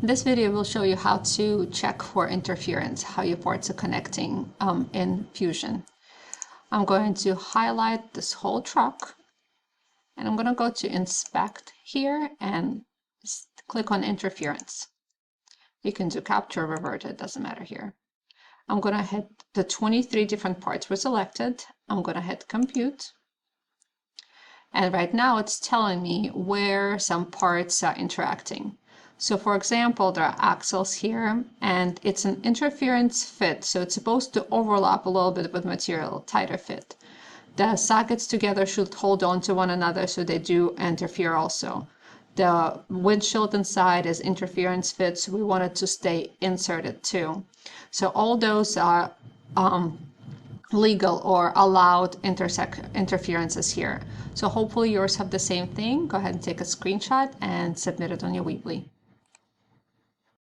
This video will show you how to check for interference, how your parts are connecting in Fusion. I'm going to highlight this whole truck and I'm going to go to inspect here and click on interference. You can do capture or revert, it doesn't matter here. I'm going to hit the 23 different parts were selected. I'm going to hit compute. And right now it's telling me where some parts are interacting. So for example, there are axles here and it's an interference fit. So it's supposed to overlap a little bit with material, tighter fit. The sockets together should hold on to one another so they do interfere also. The windshield inside is interference fit, so we want it to stay inserted too. So all those are legal or allowed interferences here. So hopefully yours have the same thing. Go ahead and take a screenshot and submit it on your Weebly.